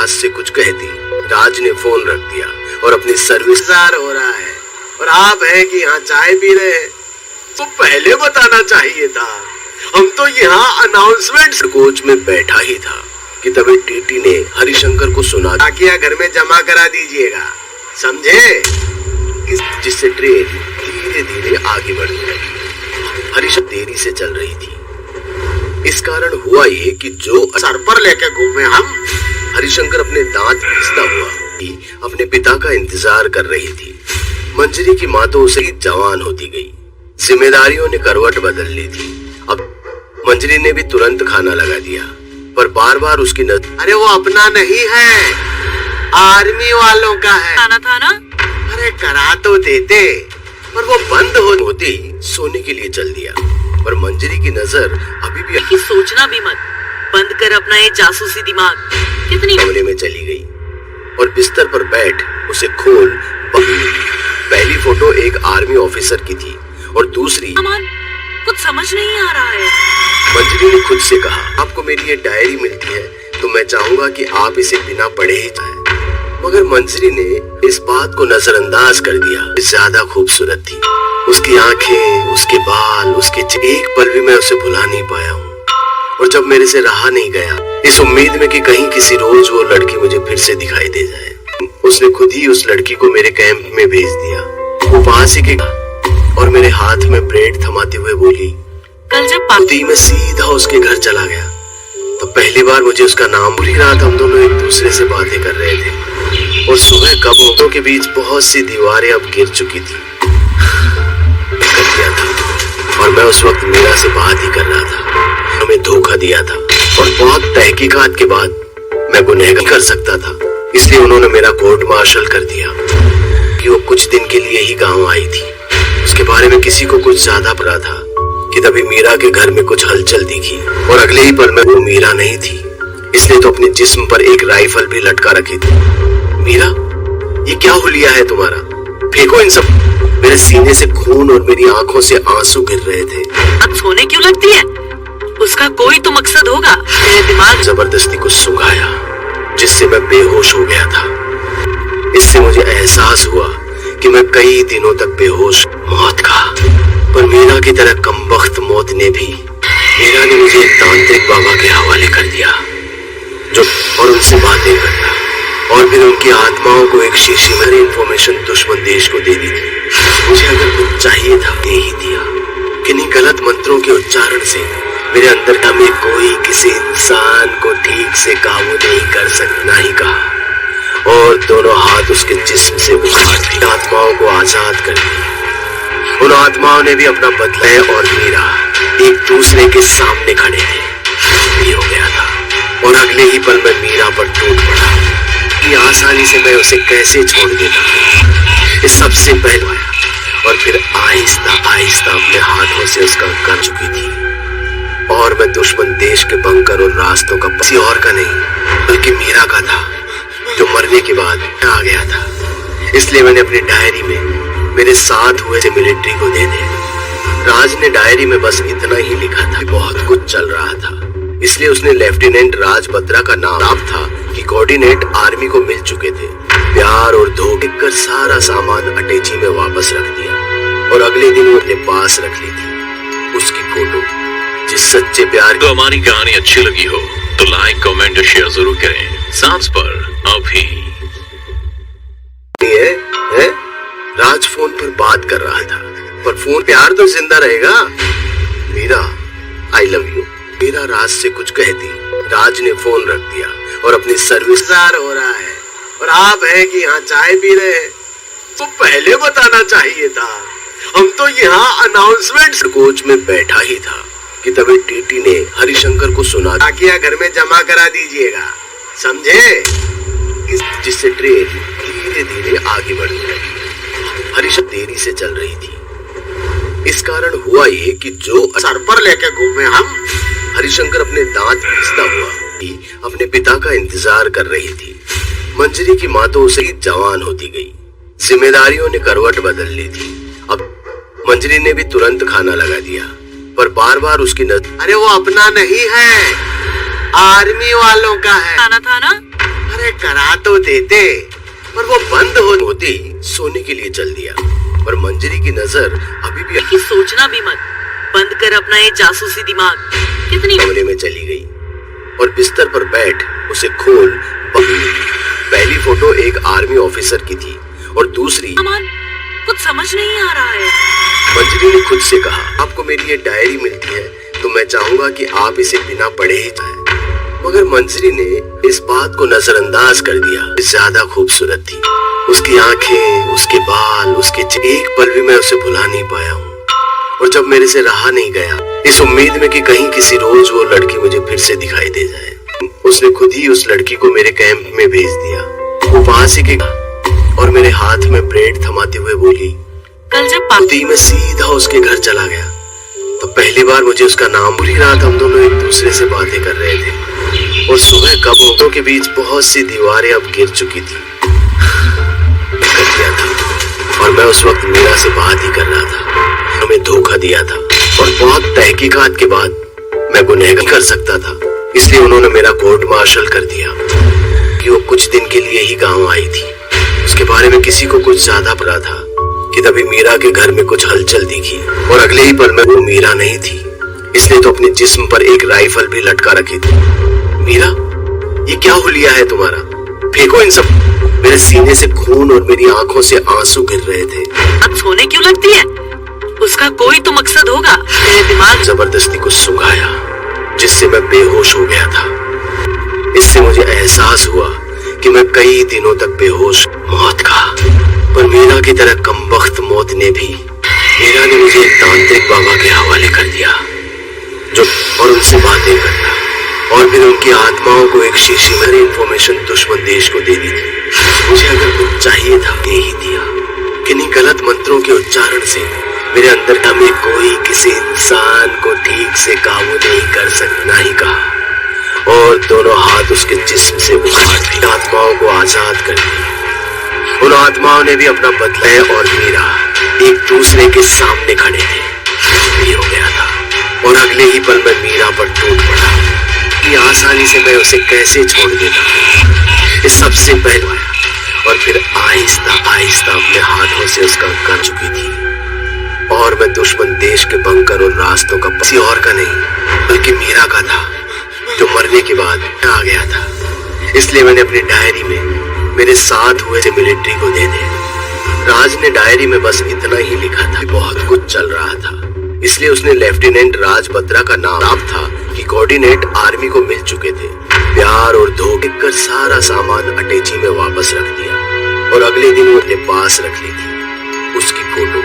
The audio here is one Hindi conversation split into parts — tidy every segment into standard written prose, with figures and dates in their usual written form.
राज से कुछ कहती, राज ने फोन रख दिया और अपनी सर्विस हो रहा है और आप है कि यहाँ चाय पी रहे हैं। तो पहले बताना चाहिए था, हम तो यहाँ अनाउंसमेंट कोच में बैठा ही था कि तभी टीटी ने हरिशंकर को सुना किया घर में जमा करा दीजिएगा, समझे? जिससे ट्रेन धीरे धीरे आगे बढ़ गई। हरिशंकर देरी से चल रही थी। इस कारण हुआ ये कि जो सर पर लेके घूमे हम, हरिशंकर अपने दांत पीसता हुआ अपने पिता का इंतजार कर रही थी। मंजरी की माँ तो उसे जवान होती गई, जिम्मेदारियों ने करवट बदल ली थी। अब मंजरी ने भी तुरंत खाना लगा दिया, पर बार बार उसकी नजर, अरे वो अपना नहीं है, आर्मी वालों का है। खाना था ना? अरे करा तो देते, पर वो बंद होती सोने के लिए चल दिया। पर मंजरी की नजर अभी भी सोचना भी मत, बंद कर अपना ये जासूसी दिमाग। कितनी कमरे में चली गई और बिस्तर पर बैठ उसे खोल पहली फोटो एक आर्मी ऑफिसर की थी और दूसरी कुछ समझ नहीं आ रहा है। मंजरी ने खुद से कहा, आपको मेरी ये डायरी मिलती है तो मैं चाहूंगा कि आप इसे बिना पढ़े ही जाएं। मगर मंजरी ने इस बात को नजरअंदाज कर दिया। ज्यादा खूबसूरत थी उसकी आंखें, उसके बाल, उसके एक पल भी मैं उसे भुला नहीं पाया हूँ। और जब मेरे से रहा नहीं गया, इस उम्मीद में कि कहीं किसी रोज वो लड़की मुझे फिर से दिखाई दे जाए, उसने खुद ही उस लड़की को मेरे कैंप में भेज दिया। वो पास ही और मेरे हाथ में ब्रेड थमाते हुए बोली, कल जब मैं सीधा उसके घर चला गया तो पहली बार मुझे उसका नाम, पूरी रात हम दोनों एक दूसरे से बातें कर रहे थे और सुबह कब होठों के बीच बहुत सी दीवारें अब गिर चुकी थी। और मैं उस वक्त मीरा से बात ही कर रहा था। हमें धोखा दिया था और बहुत तहकीकात के बाद मैं गुनहगार कर सकता था, इसलिए उन्होंने मेरा कोर्ट मार्शल कर दिया कि वो कुछ दिन के लिए ही गांव आई थी। उसके बारे में किसी को कुछ ज्यादा पता था कि तभी मीरा के घर में कुछ हलचल दिखी और अगले ही पल में वो मीरा नहीं थी, इसलिए तो अपने जिस्म पर एक राइफल भी लटका रखी थी। मीरा, ये क्या हुलिया है तुम्हारा? फेंको इन सब। मेरे सीने से खून और मेरी आंखों से आंसू गिर रहे थे। अब सोने क्यों लगती है? उसका कोई तो मकसद होगा। मेरे दिमाग जबरदस्ती कुछ सुंघाया जिससे मैं बेहोश हो गया था। इससे मुझे एहसास हुआ कि मैं कई दिनों तक बेहोश मौत का, पर मीरा की तरह कमबख्त मौत ने भी, मीरा ने मुझे एक तांत्रिक बाबा के हवाले कर दिया जो और उनसे बातें करता और फिर उनकी आत्माओं को एक शीशी में इंफॉर्मेशन दुश्मन देश को दे दी थी। मुझे अगर कुछ चाहिए था दे ही दिया। किन्हीं गलत मंत्रों के उच्चारण से मेरे अंदर का में कोई किसी इंसान को ठीक से काबू नहीं कर सकता ही कहा और दोनों हाथ उसके जिस्म से उखाड़ आत्माओं को आजाद कर दिया। उन आत्माओं ने भी अपना बदला और मीरा एक दूसरे के सामने खड़े थे। ये हो गया था और अगले ही पल में मीरा पर टूट पड़ा कि आसानी से मैं उसे कैसे छोड़ देता। इस सबसे पहले और फिर आहिस्ता आहिस्ता अपने हाथों से उसका कर चुकी थी और मैं दुश्मन देश के बंकर और रास्तों का किसी और का नहीं बल्कि मीरा का था जो मरने के बाद आ गया था। इसलिए मैंने अपनी डायरी में मेरे साथ हुए से मिलिट्री को दे दे। राज ने डायरी में बस इतना ही लिखा था, बहुत कुछ चल रहा था, इसलिए उसने लेफ्टिनेंट राज बत्रा का नाम था कि कोऑर्डिनेट आर्मी को मिल चुके थे। प्यार और धोखे कर सारा सामान अटैची में वापस रख दिया और अगले दिन वो अपने पास रख ली थी उसकी फोटो। जिस सच्चे प्यार तो हमारी कहानी अच्छी लगी हो तो लाइक, कमेंट और शेयर जरूर करें। सांस पर अभी है? राज फोन पर बात कर रहा था, पर फोन प्यार तो जिंदा रहेगा। Meera, I love you. Meera Raj से कुछ कहती, राज ने फोन रख दिया और अपनी सर्विस हो रहा है और आप है कि यहाँ चाय पी रहे हैं। तो पहले बताना चाहिए था, हम तो यहाँ अनाउंसमेंट कोच में बैठा ही था कि तभी टीटी ने हरिशंकर को सुना किया घर में जमा करा दीजिएगा, समझे? जिससे ट्रेन धीरे धीरे आगे बढ़ गई। हरिशंकर देरी से चल रही थी। इस कारण हुआ ये कि जो सर पर लेके घूमे हम, हरिशंकर अपने दांत पीसता हुआ अपने पिता का इंतजार कर रही थी। मंजरी की माँ तो उसे जवान होती गई, जिम्मेदारियों ने करवट बदल ली थी। अब मंजरी ने भी तुरंत खाना लगा दिया, पर बार बार उसकी नजर, अरे वो अपना नहीं है, आर्मी वालों का है। खाना था ना? अरे करा तो देते, पर वो बंद होती सोने के लिए चल दिया। पर मंजरी की नजर अभी भी कि सोचना भी मत, बंद कर अपना ये जासूसी दिमाग। कितनी कमरे में चली गई और बिस्तर पर बैठ उसे खोल पहली फोटो एक आर्मी ऑफिसर की थी और दूसरी सामान कुछ समझ नहीं आ रहा है। मंजरी ने खुद से कहा, आपको मेरी ये डायरी मिलती है तो मैं चाहूंगा कि आप इसे बिना पढ़े ही जाएं। मगर मंजरी ने इस बात को नजरअंदाज कर दिया। ज्यादा खूबसूरत थी उसकी आंखें, उसके बाल, उसके एक पल भी मैं उसे भुला नहीं पाया हूँ। और जब मेरे से रहा नहीं गया, इस उम्मीद में कि कहीं किसी रोज वो लड़की मुझे फिर से दिखाई दे जाए, उसने खुद ही उस लड़की को मेरे कैंप में भेज दिया। वो वहां से गया और मेरे हाथ में ब्रेड थमाते हुए बोली, कल जब पार्टी में सीधा उसके घर चला गया। तो पहली बार मुझे उसका नाम, पूरी रात हम दोनों एक दूसरे से बातें कर रहे थे और सुबह कब होठों के बीच बहुत सी दीवारें अब गिर चुकी थी। और मैं उस वक्त मीरा से बात ही कर रहा था। हमें धोखा दिया था और बहुत तहकीकात के बाद मैं गुनहगार कर सकता था, इसलिए उन्होंने मेरा कोर्ट मार्शल कर दिया कि वो कुछ दिन के लिए ही गांव आई थी। उसके बारे में किसी को कुछ ज्यादा पता था कि तभी मीरा के घर में कुछ हलचल दिखी और अगले ही पल में वो मीरा नहीं थी, इसलिए तो अपने जिस्म पर एक राइफल भी लटका रखी थी। मीरा, ये क्या हुलिया है तुम्हारा? फेंको इन सब। मेरे सीने से खून और मेरी आंखों से आंसू गिर रहे थे। अब सोने क्यों लगती है? उसका कोई तो मकसद होगा। मेरे दिमाग जबरदस्ती कुछ सुंघाया जिससे मैं बेहोश हो गया था। इससे मुझे एहसास हुआ कि मैं कई दिनों तक बेहोश मौत का, पर मीरा की तरह कमबख्त मौत ने भी, मीरा ने मुझे एक तांत्रिक बाबा के हवाले कर दिया जो और उनसे बातें करता और फिर उनकी आत्माओं को एक शीशी में इंफॉर्मेशन दुश्मन देश को दे दी थी। मुझे अगर कुछ चाहिए था दे ही दिया। किन्हीं गलत मंत्रों के उच्चारण से मेरे अंदर का में कोई किसी इंसान को ठीक से काबू नहीं कर सकता ही कहा और दोनों हाथ उसके जिस्म से उखाड़ के आत्माओं को आजाद कर दिया। उन आत्माओं ने भी अपना बदला है और मीरा एक दूसरे के सामने खड़े थे। ये हो गया था और अगले ही पल में मीरा पर टूट पड़ा कि आसानी से मैं उसे कैसे छोड़ देता। इस सबसे पहले और फिर आहिस्ता आहिस्ता अपने हाथों से उसका कर चुकी थी और मैं दुश्मन देश के बंकर और रास्तों का किसी और का नहीं बल्कि मीरा का था जो मरने के बाद आ गया था। इसलिए मैंने अपनी डायरी में मेरे साथ हुए से मिलिट्री को दे दे। राज ने डायरी में बस इतना ही लिखा था, बहुत कुछ चल रहा था, इसलिए उसने लेफ्टिनेंट राज बत्रा का नाम था कि कोऑर्डिनेट आर्मी को मिल चुके थे। प्यार और धोखे कर सारा सामान अटैची में वापस रख दिया और अगले दिन वो अपने पास रख ली थी उसकी फोटो,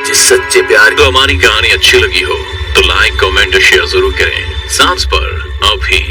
जिस सच्चे प्यार। तो हमारी कहानी अच्छी लगी हो तो लाइक, कमेंट और शेयर जरूर करें। सांस पर अभी।